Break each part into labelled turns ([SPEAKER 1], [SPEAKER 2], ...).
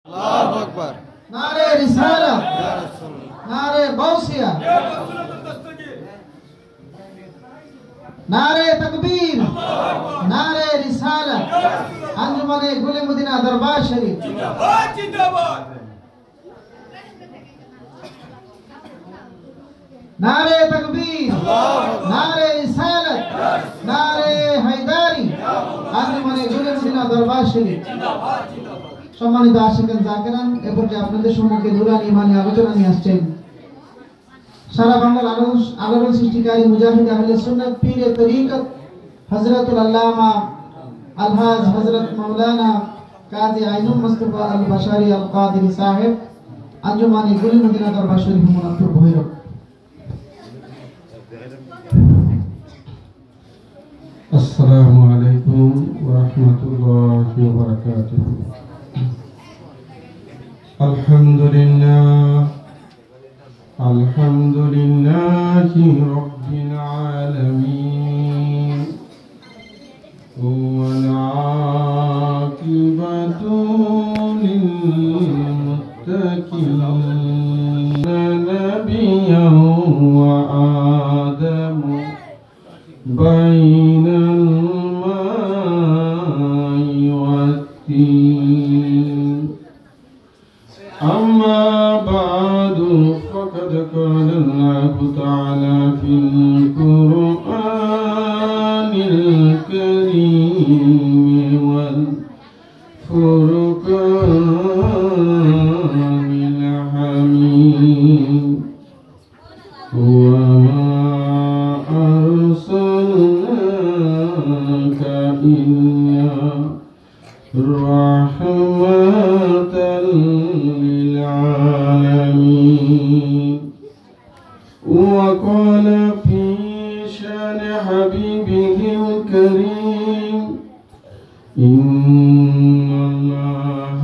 [SPEAKER 1] अल्लाहु अकबर।
[SPEAKER 2] नारे रिसालत, नारे गौसिया, नारे तकबीर, नारे रिसालत, अंजुमने गुले मदीना दरबार शरीफ जिंदाबाद जिंदाबाद। नारे तकबीर, नारे रिसालत, नारे हैदारी, अंजुमने गुले मदीना दरबार शरीफ जिंदाबाद जिंदाबाद। সম্মানিত আশিকান জাকিরান, এ পর্যায়ে আপনাদের সম্মুখে নুরানি ইমানি আলোচনা নিয়ে আসছেন সারা বাংলার আলোড়ন সৃষ্টিকারী মুজাহিদ আহলে সুন্নাত পীরে তরিকত হযরতুল আল্লামা আলহাজ হযরত মাওলানা কাজী আইনুল মুস্তাফা আল বাশারি আল কাদেরী সাহেব, আঞ্জুমানে গুলি মদিনা দরবার শরীফ মুনাফির ভৈরব।
[SPEAKER 3] আসসালামু আলাইকুম ওয়া রাহমাতুল্লাহি ওয়া বারাকাতুহু। আলহামদুলিল্লাহি রাব্বিল আলামিন ওয়াল আকিবাতু লিল মুত্তাকিন নাবিয়্যান ওয়া আদামু বাইনাল মা'i ওয়াত-তিন। أما بعد فقد قال الله تعالى في القرآن الكريم والفرقان الحميد وما أرسلناك إلا رحمة للعالمين. وقال في شان حبيبه الكريم إن الله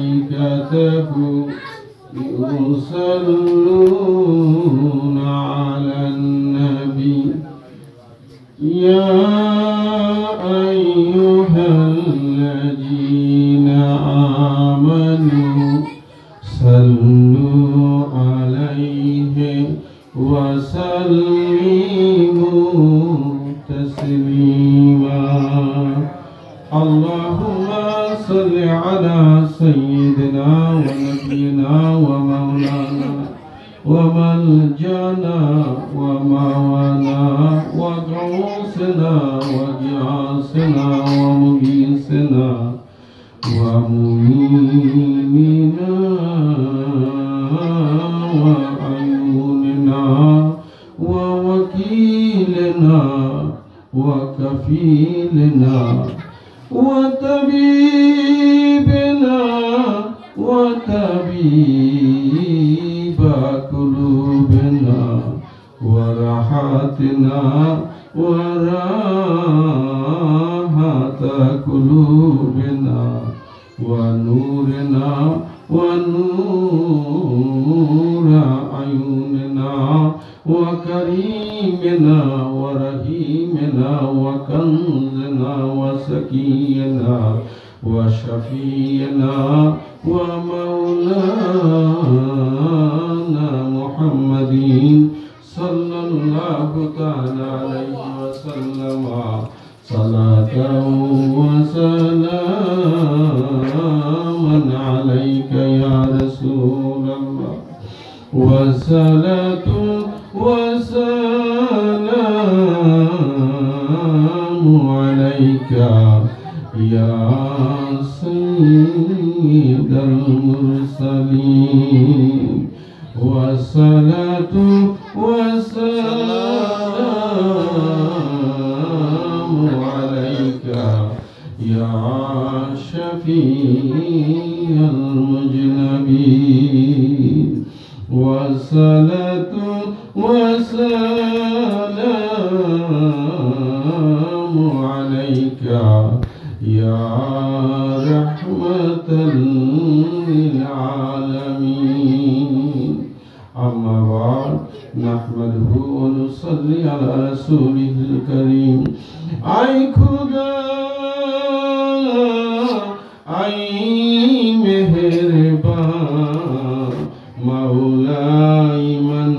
[SPEAKER 3] وملائكته يصلون على النبي يا أيها الذين آمنوا صلوا عليه وسلموا تسليما. اللهم صل على سيدنا ونبينا ومولانا وملجأنا ومولانا وغوثنا وغياثنا ومغيثنا ومعيننا وعيوننا ووكيلنا وكفيلنا وطبيبنا وطبيب قلوبنا وراحتنا وراحة قلوبنا ونورنا ونور أعيننا وكريمنا ورحيمنا وكنزنا وسكينا وشفينا ومولانا محمد صلى الله تعالى عليه وسلم صلاة وسلاما عليك يا رسول الله وصلاة وسلام عليك يا سيد المرسلين والصلاة والسلام عليك يا شفيع المذنبين والصلاة والسلام عليك يا رحمة للعالمين. أما بعد نحمده ونصلي على رسوله الكريم. أي خدا आई मेहरबान मौलाई मन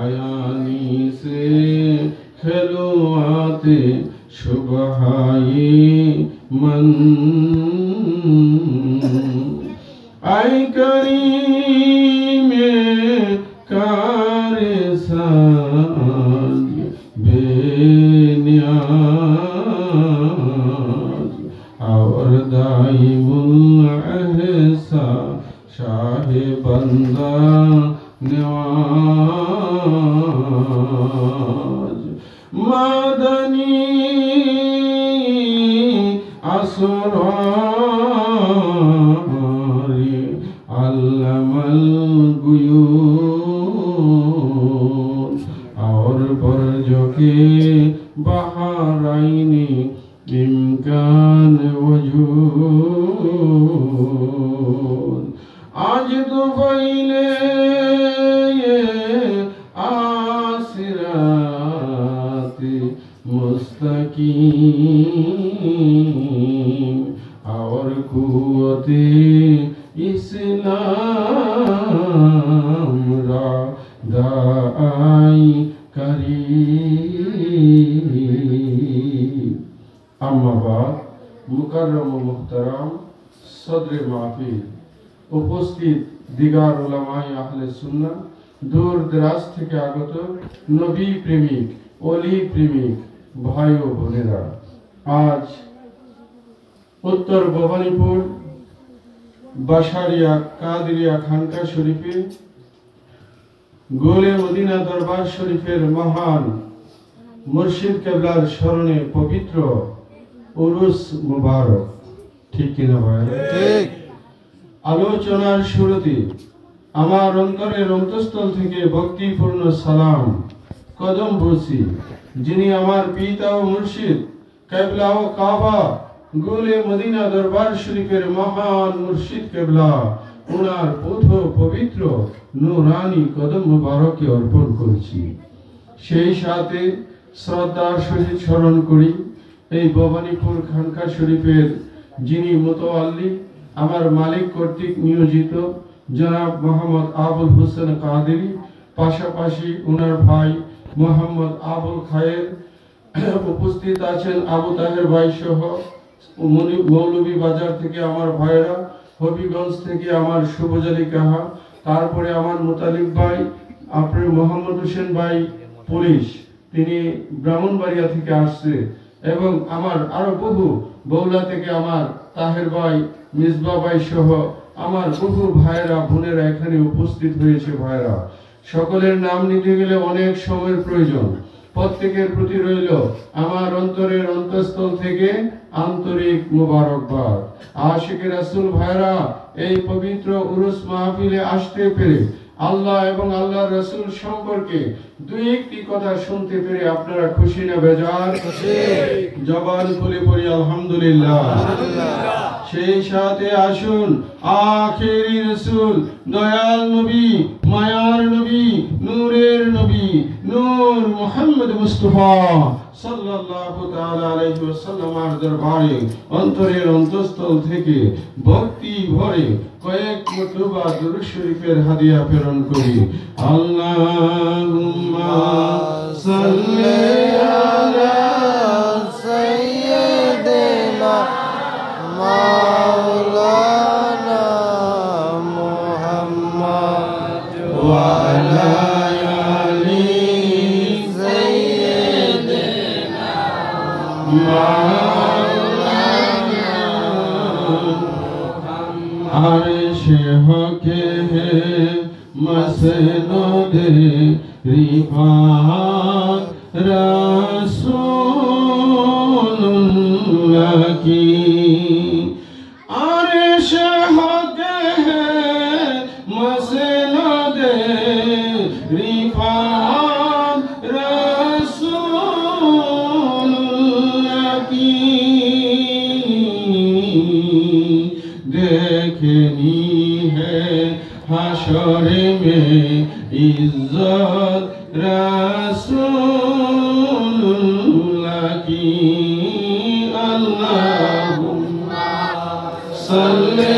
[SPEAKER 3] आयानी से खेलो आते शुभाए मन आई करीम कार साज बेनियाज और दाइमुल अहसा शाहे बंदा नवाज मदनी असरारी अल्लमल गुयूर और बरजों के बहाराइनी इम्कान वजूद आज दुबईले आसिराती मुस्तकीम और कुव्वते इस्लाम रा दाई करीम अम्मा बाद मुकर्रम व मुहतरम सदर महफिल उपस्थित दिगार उलामाए आहले सुन्नाह दूर दराज থেকে আগত নবী প্রেমিক ওলি প্রেমিক ভাই ও বোনেরা আজ উত্তর ভবানীপুর বাসারিয়া কাদেরিয়া খানকা শরীফে গোলে মদিনা দরবার শরীফের মহান মুর্শিদ কেবলার স্মরণে পবিত্র উরুস মুবারক ঠিক কিনা ভাই ঠিক আলোচনার শুরুতে আমার অন্তরের অন্তঃস্থল থেকে ভক্তিপূর্ণ সালাম কদম বসি যিনি আমার পিতা ও মুর্শিদ কেবলা ও কাবা গোলে মদিনা দরবার শরীফের মহান মুর্শিদ কেবলা ওনার পথ পবিত্র নূরানি কদম মুবারকে অর্পণ করছি সেই সাথে শ্রদ্ধার সহিত স্মরণ করি এই ভবানীপুর খানকা শরীফের যিনি মুতাওয়াল্লি আমার মালিক কর্তৃক নিয়োজিত জনাব মোহাম্মদ আবুল হোসেন কাদেরী পাশাপাশি ওনার ভাই মোহাম্মদ আবুল খায়ের উপস্থিত আছেন আবু তাহের ভাই সহ মৌলভী বাজার থেকে আমার ভাইরা হবিগঞ্জ থেকে আমার শুভজালি কাহা তারপরে আমার মুতালিব ভাই আপনার মোহাম্মদ হোসেন ভাই পুলিশ তিনি ব্রাহ্মণবাড়িয়া থেকে আসছে এবং আমার আরো বহু বৌলা থেকে আমার তাহের ভাই মিসবা ভাই সহ আমার বহু ভাইরা বোনেরা এখানে উপস্থিত হয়েছে ভাইরা সকলের নাম নিতে গেলে অনেক সময়ের প্রয়োজন প্রত্যেকের প্রতি রইল আমার অন্তরের অন্তঃস্থল থেকে আন্তরিক মোবারকবাদ আশিকে রাসূল ভাইরা এই পবিত্র উরুস মাহফিলে আসতে পেরে আল্লাহ এবং আল্লাহর রাসূল সম্পর্কে দুই একটি কথা শুনতে পেরে আপনারা খুশি না বেজার খুশি জবান খুলে পড়ি আলহামদুলিল্লাহ সেই সাথে আসুন আখেরি রাসূল দয়াল নবী মায়ার নবী নূরের নবী নূর মুহাম্মদ মুস্তাফা সাল্লাল্লাহু তাআলা আলাইহি ওয়াসাল্লামের দরবারে অন্তরের অন্তঃস্থল থেকে ভক্তি ভরে কয়েক মরতবা দুরূদ শরীফের হাদিয়া প্রেরণ করি আল্লাহুম্মা সাল্লি আলা সাইয়্যিদিনা মাওলানা মুহাম্মদ ওয়া আলা আলি সাইয়্যিদিনা মাওলানা আরশে হকে মসনদে রিফাত রাসূলুল্লাহ কি আরশে হকে মসনদে রিফাত রাসূলুল্লাহ কি देखनी है हाशर में इज्जत रसूलुल्लाह की আল্লাহুম্মা সাল্লি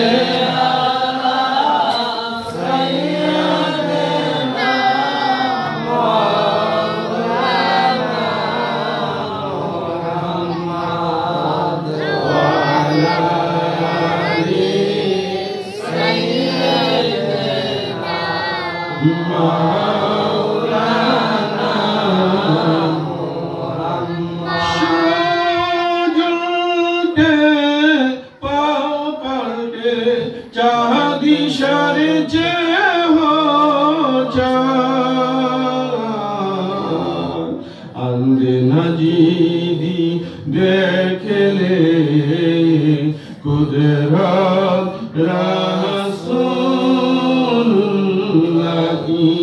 [SPEAKER 3] देखले कुदरत रसूल लगी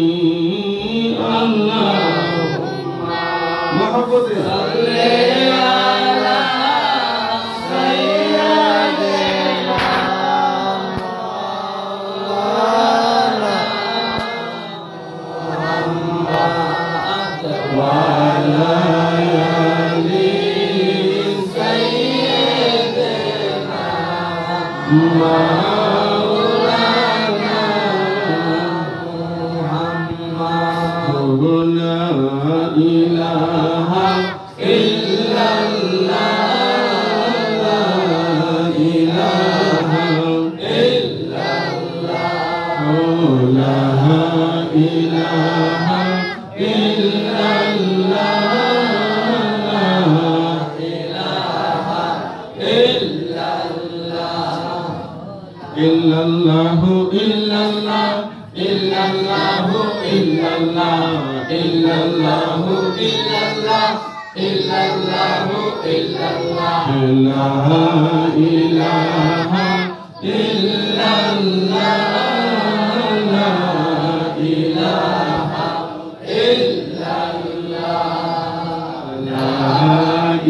[SPEAKER 3] अल्लाहुम्मा मोहब्बत सल्ले अला सय्यिदिना मौलाना मुहम्मद व अला Maulana Muhammad la ilaha illallah la ilaha illallah la ilaha illallah illallahu illallah illallahu illallah illallahu illallah illallahu illallah la ilaha illallah la ilaha illallah la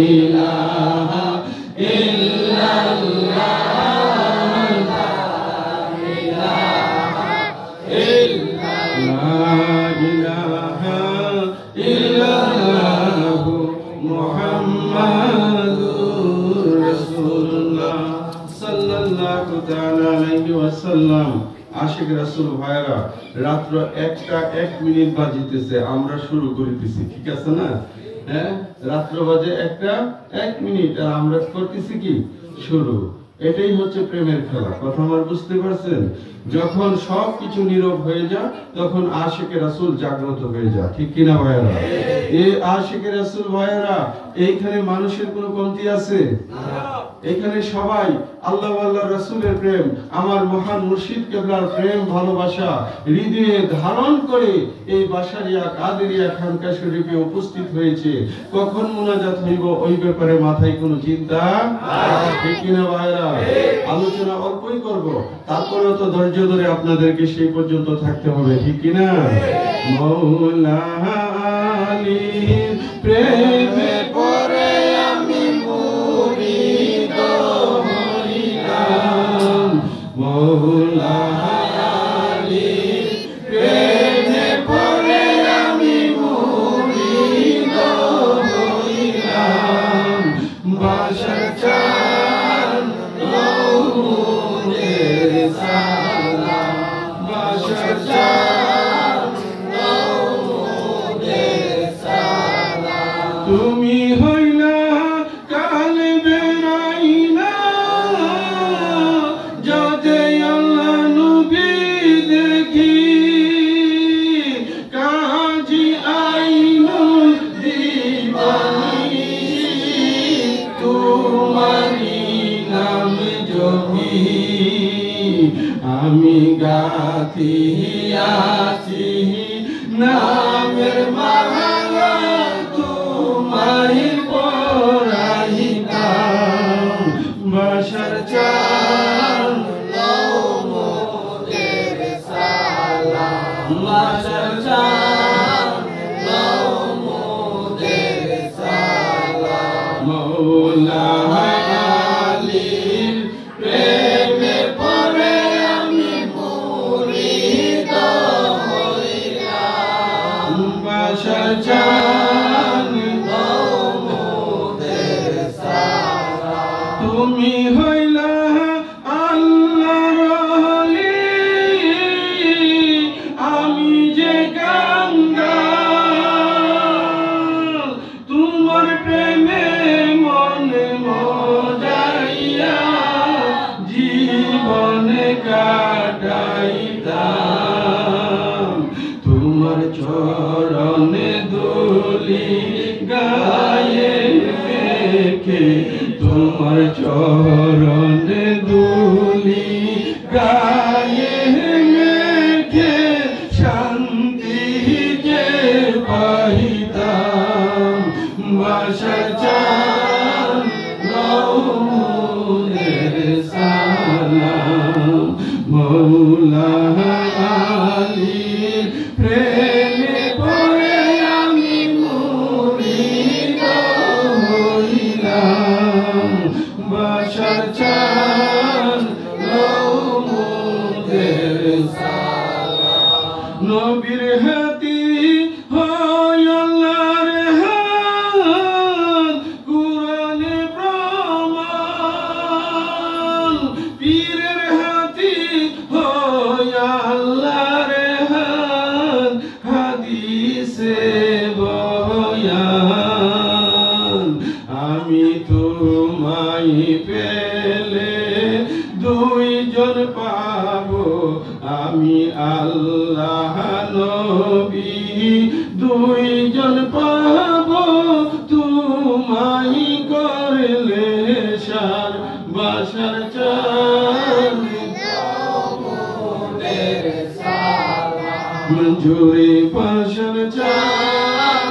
[SPEAKER 3] ilaha illallah Ashiq রাসূল ভাইরা রাত্র 1টা 1 মিনিট বাজিতেছে আমরা শুরু করিতেছি ঠিক আছে না হ্যাঁ রাত্র বাজে 1টা 1 মিনিট আর আমরা করতেছি কি শুরু এটাই হচ্ছে প্রেমের খেলা কথা আমার বুঝতে পারছেন যখন সবকিছু নীরব হয়ে যায় তখন আশিকে রাসূল জাগ্রত হয়ে যায় ঠিক কি না ভাইরা এই আশিকে রাসূল ভাইরা এইখানে মানুষের কোনো কমতি আছে না এখানে সবাই আল্লাহ ও আল্লাহর রাসূলের প্রেম আমার মহান মুর্শিদ কেবলার প্রেম ভালোবাসা হৃদয়ে ধারণ করে এই বাসারিয়া কাদেরিয়া খানকা শরীফে উপস্থিত হয়েছে কখন মুনাজাত হইব ওই ব্যাপারে মাথায় কোনো চিন্তা নাই ঠিক কি না ভাইরা আলোচনা অল্পই করব তারপরেও তো ধৈর্য ধরে আপনাদেরকে সেই পর্যন্ত থাকতে হবে ঠিক কি না মাওলা আলী প্রেমে পড়ে আমি মুরিদ হইলাম মাওলা আলী প্রেমে পড়ে আমি মুরিদ হইলাম বাসার চাঁদ নূরের সালাম বাসার চাঁদ নূরের সালাম তুমি হইলা কাল বেরাইনা যাতে আল্লাহ নবী দেখি কাজী আইনুল দিবানী তোমারি নাম জপি আমি গাতি আছি নামের মালা তোমায় পরাইতাম বাসার চাঁদ নূরের সালাম বাসার চাঁদ নূরের সালাম মাওলা আলীর প্রেমে পড়ে আমি মুরিদ হইলাম বাসার চাঁদ নূরের সালাম তুমি হইলা আল্লাহর ওলি, আমি যে কাঙ্গাল, তোমার প্রেমে মনে মজাইয়া জীবনে কাটাইতাম। তোমার চরণে দুলি গায়ে মেখে, তোমার চরণে দুলি গায়ে মেখে শান্তি যে পাইতাম। বাসার চান গৌরের সালাম, মৌলা আলীর প্রেমে পড়ে আমি মুরিদ হইলাম। বাসার চান গৌরের সালাম, নবীর হাতি হয় আল্লাহর হাত, কুরআনে প্রমাণ। পীরের হাতি হয় আল্লাহর হাত, হাদিসে বয়ান। আমি তোমায় পেলে দুইজন পাবো, আমি আল্লাহ নবী দুইজন পাবো। তোমায় করলে সার বাসার চান মঞ্জুরি বাসার চান।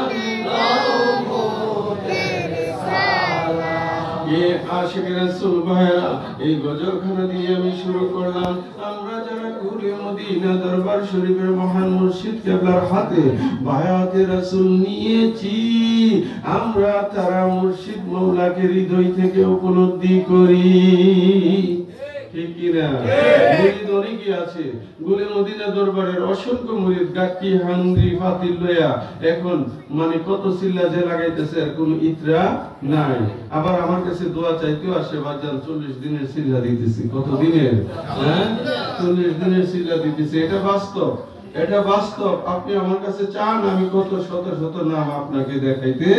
[SPEAKER 3] আশিক রাসূল ভাইরা, এই গজলখানা দিয়ে আমি শুরু করলাম। আমরা যারা কুলে মদিনা দরবার শরীফের মহান মুর্শিদ কেবলার হাতে বায়াতে রাসূল নিয়েছি, আমরা তারা মুর্শিদ মৌলাকে হৃদয় থেকে উপলব্ধি করি। ঠিক কিনা? মুরিদ অনেকই আছে। গুলে মদিনা দরবারের অসংখ্য মুরিদ গাকি হান্দি ফাতিল লয়া এখন মানে কত চিল্লা যে লাগাইতেছে, আর কোনো ইতরা নাই। আবার আমার কাছে দোয়া চাইতেও আসে, বাজান 40 দিনের চিল্লা দিতেছি। কত দিনের? হ্যাঁ, 40 দিনের চিল্লা দিতেছি। এটা বাস্তব, এটা বাস্তব। আপনি আমার কাছে চান, আমি কত শত শত নাম আপনাকে দেখাইতে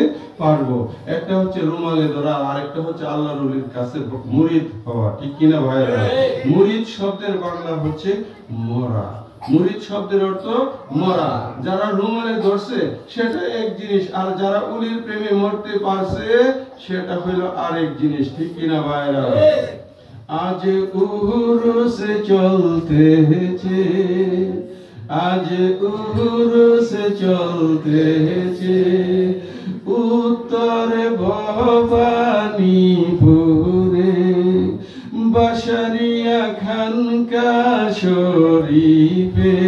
[SPEAKER 3] পারবো। একটা হচ্ছে রুমালে ধরা, আর একটা হচ্ছে আল্লাহর ওলির কাছে মুরিদ হওয়া। ঠিক কিনা ভাইরা? মুরিদ শব্দের বাংলা হচ্ছে মরা। মুরিদ শব্দের অর্থ মরা। যারা রুমালে ধরছে সেটা এক জিনিস, আর যারা ওলির প্রেমে মরতে পারছে সেটা হলো আরেক জিনিস। ঠিক কিনা ভাইরা? আজ উরুস চলতেছে, আজ উরুস চলতেছে, উত্তরে ভবানীপুরে, বাসারিয়া খানকা শরীফে,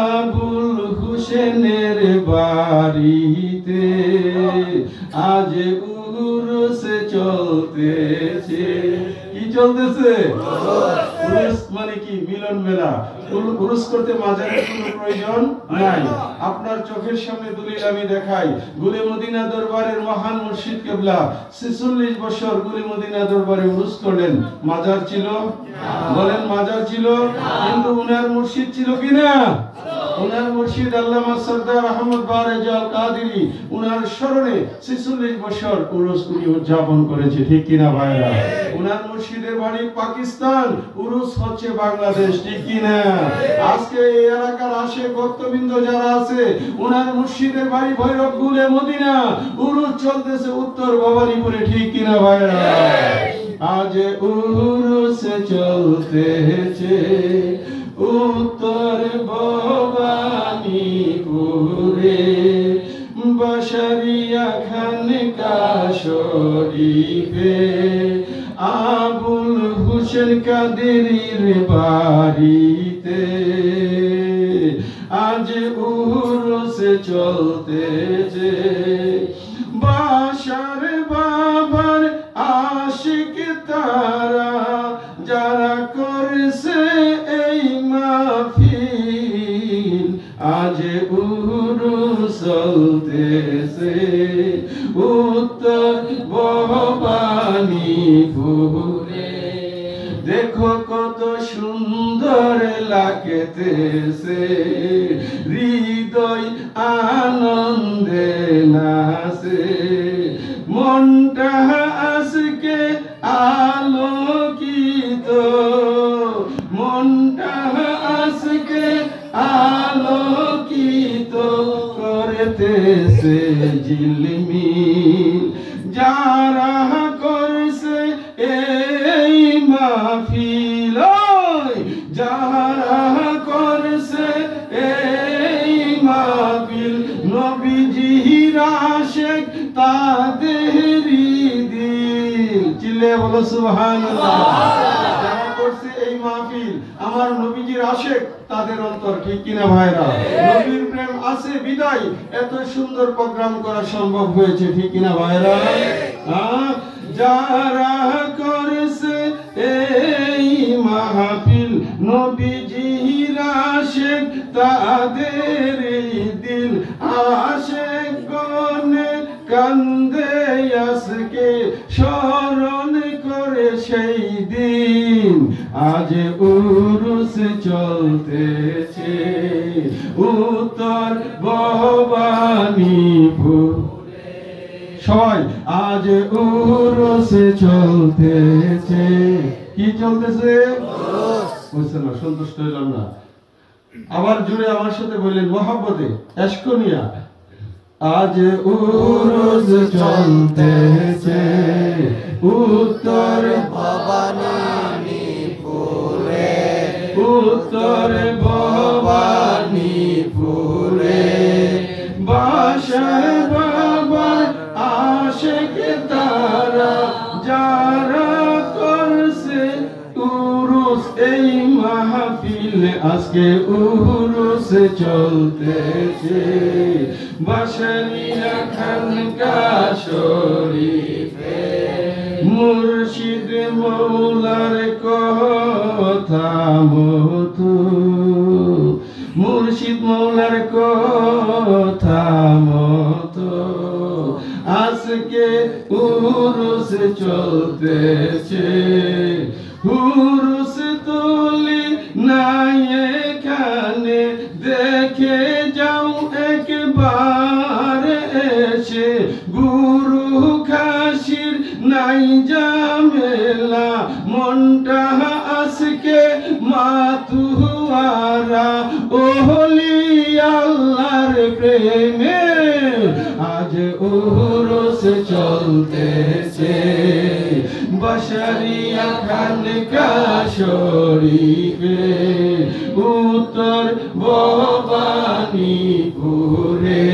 [SPEAKER 3] আবুল হুসেনের বাড়িতে আজ উরুস চলতেছে। কি চলতেছে? উরুস মানে কি? মিলন মেলা। উরুস করতে মাজারের কোনো প্রয়োজন নাই। আপনার চোখের সামনে দলিল আমি দেখাই। গুলে মদিনা দরবারের মহান মুর্শিদ কেবলা 46 বছর গুলে মদিনা দরবারে উরুস করলেন। মাজার ছিল? বলেন মাজার ছিল? কিন্তু উনার মুর্শিদ ছিল কিনা? উনার মুর্শিদ আল্লামা সরদার আহমদ বারেজাল কাদেরী, উনার স্মরণে 46 বছর উরুস উনি উদযাপন করেছে। ঠিক কিনা ভাইরা? উনার মুর্শিদের বাড়ি পাকিস্তান, উরুস হচ্ছে বাংলাদেশ। ঠিক কিনা? আজকে এই এলাকার আশে ভক্তবৃন্দ যারা আছে, উনার মুর্শিদের বাড়ি ভৈরব গুলে মদিনা, উরুস চলতেছে উত্তর ভবানীপুরে। ঠিক কিনা ভাইরা? আজ উরুস চলতেছে উত্তর ভবানীপুরে, বাসারিয়া খানকা শরীফে, আবুল হুসেন কাদেরীর বাড়িতে আজ উরুস চলতেছে। বাসার বাবার আশিক তারা যারা করছে এই মাহফিল, আজ উরুস চলতেছে উত্তর ভবানীপুরে, ভবানীপুরে দেখো কত সুন্দর লাগতেছে হৃদয় আনন্দে নাচে মনটা আজকে আলোকিত মনটা আজকে আলোকিত করতেছে ঝিলমিল যারা করছে এই মাহফিল যারা করছে এই মাহফিল নবীজির আশিক তাদেরই দিল চিল্লে বলো সুবহানাল্লাহ যারা করছে এই মাহফিল আমার নবীজির আশিক তাদের অন্তর ঠিক কিনা ভাইরা নবীর প্রেম আছে বিদায় এত সুন্দর প্রোগ্রাম করা সম্ভব হয়েছে ঠিক কিনা ভাইরা যারা করছে এই মাহফিল নবীজির আশিক তাদের দিল আশিক গনে কান্দে আজকে স্মরণ করে সেই দিন আজ উরুস চলতেছে উত্তর ভবানীপুর সবাই আজ উরুস চলতেছে কি চলতেছে বুঝছেন না সন্তুষ্ট হইলাম না আবার জুড়ে আমার সাথে বললেন মহব্বতে এশকনিয়া আজ উরুস চলতেছে উত্তর ভবানীপুরে উত্তর ভবানীপুরে বাসায় বাবার আশিক তারা যারা করছে উরুস এই মাহফিল আজকে উরুস চলতেছে বাসারিয়া খানকা শরীফে মুর্শিদ মৌলার কথা মতো মুর্শিদ মৌলার কথা মতো আজকে উরুস চলতেছে উরুস তুলি নাই এখানে দেখে যাও একবার এসে গুরু খাসির নাই জামেলা মনটা আজকে মাতুয়ারা ওহলি আল্লাহর প্রেমে আজ উরুস চলতেছে বাসারিয়া খানকা শরীফে উত্তর ভবানীপুরে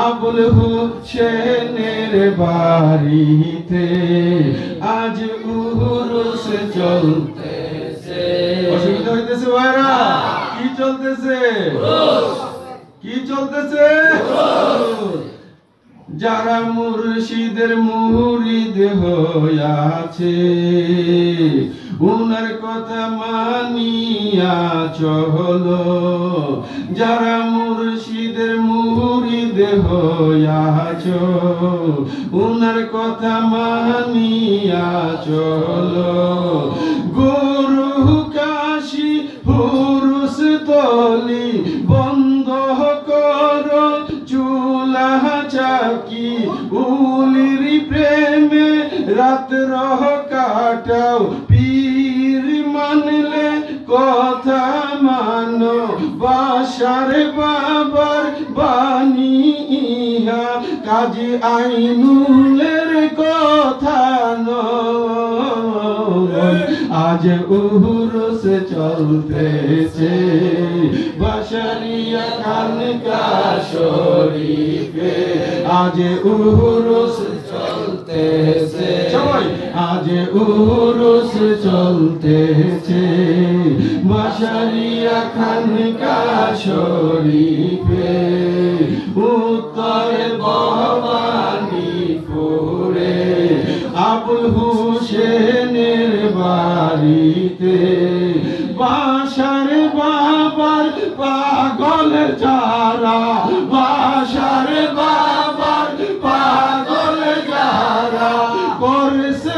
[SPEAKER 3] আবুল হুসেনের বাড়িতে আজ উরুস চলতেছে অসুবিধা হইতেছে ভাইরা কি চলতেছে কি চলতেছে যারা মুর্শিদের মুরিদ হইয়াছে উনার কথা মানিয়া চলো যারা মুর্শিদের মুরিদ হইয়াছ উনার কথা মানিয়া চলো গুরু কাশী হুরুস তলি বন্ধ কর চুলা চাকি উলির প্রেমে রাত রহ কাটাও পীর মানলে কথা মানো বাসার বাবার বাণী ইহা কাজী আইনুলের কথা নয় আজ উরুস চলতেছে বাসারিয়া খানকা শরীফে আজ উরুস চলতেছে সবাই আজ উরুস চলতেছে বাসারিয়া খানকা শরীফে উত্তর ভবানীপুরে আবুল হুসেনের বাড়িতে বাসার বাবার পাগল যারা বাসার বাবার পাগল যারা করছে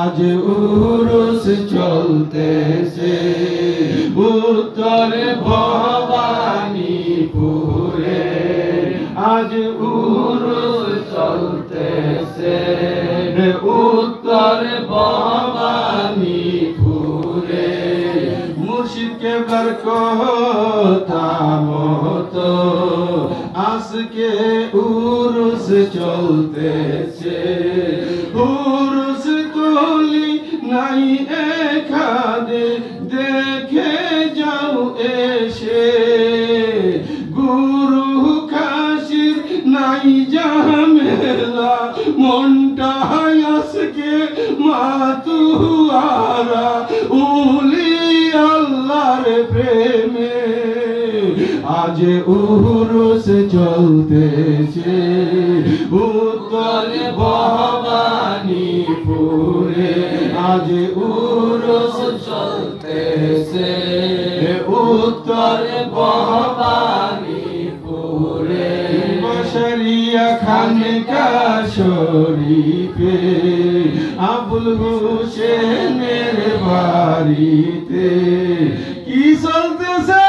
[SPEAKER 3] আজ উরুস চলতেছে উত্তর ভবানীপুরে আজ উরুস চলতেছে উত্তর ভবানীপুরে মুর্শিদ কেবলার কথা মতো আজকে উরুস চলতেছে উরুস তুলি নাই এখানে দেখে যাও এসে গুরু খাসির নাই ঝামেলা মনটা আজকে মাতুয়ারা উলি আল্লাহর প্রেমে আজ উরুস চলতেছে উত্তর ভবানীপুরে আজ উরুস চলতেছে উত্তর ভবানীপুরে বশরিয়া খানকা শরীফে আবুল হোসেনের বাড়িতে কি চলতেছে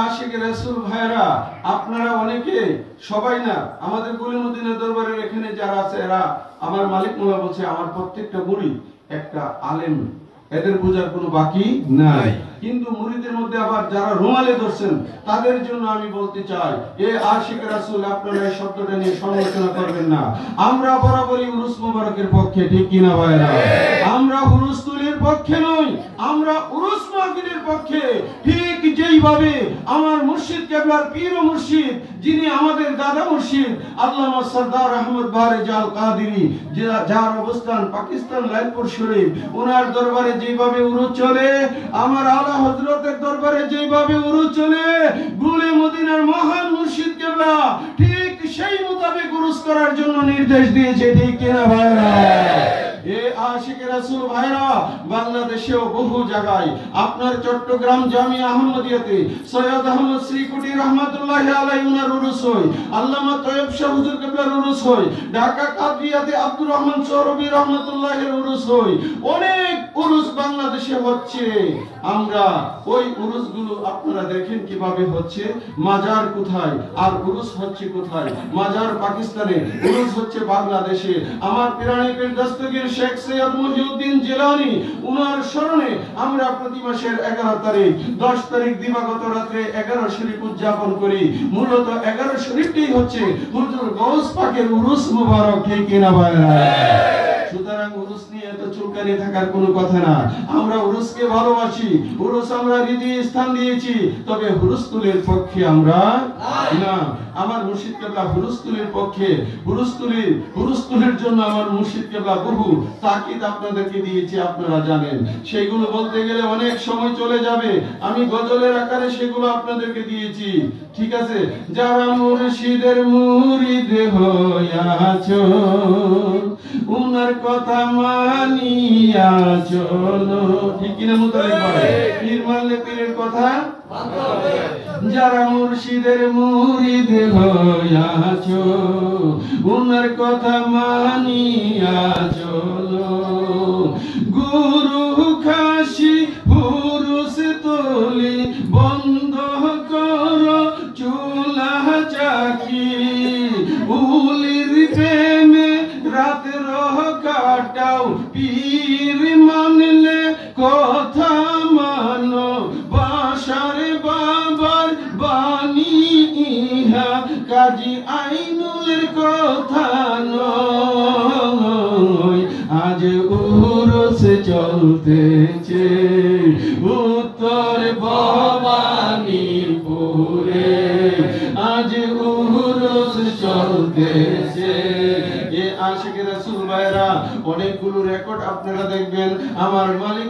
[SPEAKER 3] আশিক রাসূল ভাইরা আপনারা অনেকে সবাই না আমাদের গুলিমুদ্দিনের দরবারের এখানে যারা আছে এরা আমার মালিক মোল্লা বলছে আমার প্রত্যেকটা মুরিদ একটা আলেম এদের বোঝার কোনো বাকি নাই কিন্তু মুরিদের মধ্যে আবার যারা রুমালে ধরছেন তাদের জন্য আমি বলতে চাই এ আশিক রাসূল আপনারা এই শব্দটা নিয়ে সমালোচনা করবেন না আমরা বরাবরই উরুস মুবারকের পক্ষে ঠিক কিনা ভাইরা আমরা উরুস তুলির পক্ষে নই আমরা উরুস মাহফিলের পক্ষে ঠিক যেইভাবে আমার মুর্শিদ কেবলার পীর ও মুর্শিদ যিনি আমাদের দাদা মুর্শিদ আল্লামা সরদার আহমদ বারে জাল কাদেরী যার অবস্থান পাকিস্তান লালপুর শরীফ ওনার দরবারে যেভাবে উরুস চলে আমার আলা হযরতের দরবারে যেভাবে উরুস চলে গুলে মদিনার মহান মুর্শিদ কেবলা ঠিক সেই মোতাবেক উরুস করার জন্য নির্দেশ দিয়েছে ঠিক কিনা ভাইরা এ আশিক রাসূল ভাইরা বাংলাদেশেও বহু জায়গায় আপনার চট্টগ্রাম জামিয়া আহমদিয়াতে সৈয়দ আহমদ শ্রীকুটি রহমাতুল্লাহি আলাইহি উনার উরুস হয় আল্লামা তয়েব শাহ হুজুর কেবলার উরুস হয় ঢাকা কাদরিয়াতে আব্দুর রহমান সৌরভী রহমাতুল্লাহির উরুস হয় অনেক উরুস বাংলাদেশে হচ্ছে আমরা ওই উরুসগুলো আপনারা দেখেন কিভাবে হচ্ছে মাজার কোথায় আর উরুস হচ্ছে কোথায় মাজার পাকিস্তানে উরুস হচ্ছে বাংলাদেশে আমার পিরানি পীর দস্তগীর শেখ সৈয়দ মহিউদ্দিন জিলানী উনার স্মরণে আমরা প্রতি মাসের 11 তারিখ 10 তারিখ দিবাগত রাতে 11 শরীফ উদযাপন করি মূলত 11 শরীফটাই হচ্ছে হুজুর গৌস পাকের উরুস মুবারক ঠিক কিনা ভাইরা সুতরাং উরুস নিয়ে এত চুলকানি থাকার কোনো কথা না আমরা উরুসকে ভালোবাসি উরুস আমরা হৃদয়ে স্থান দিয়েছি তবে হুরুস্তুলের পক্ষে আমরা না আমার মুর্শিদ কেবলা হুরুস্তুলের পক্ষে হুরুস্তুলের জন্য আমার মুর্শিদ কেবলা বহু তাকিদ আপনাদেরকে দিয়েছি আপনারা জানেন সেগুলো বলতে গেলে অনেক সময় চলে যাবে আমি গজলের আকারে সেগুলো আপনাদেরকে দিয়েছি ঠিক আছে যারা মুর্শিদের মুরিদ হইয়াছো উনার কথা মানিয়া চলো ঠিক কিনা মুতালিব ভাই পীর মানলে পীরের কথা মানতে হবে যারা মুর্শিদের মুরিদ হইয়াছো উনার কথা মানিয়া চলো গুরু খাসি হুরুস তোলি বন্ধ করো চুলা চাকি উলির প্রেমে রাত কাটাও পীর মানলে কথা মানো বাসার বাবার বাণী ইহা কাজী আইনুলের কথা নয় আজ উরুস চলতেছে উত্তর ভবানীপুরে আজ উরুস চলতেছে। এ আশিক রাসূল ভাইরা অনেকগুলো রেকর্ড আপনারা দেখবেন। আমার মালিক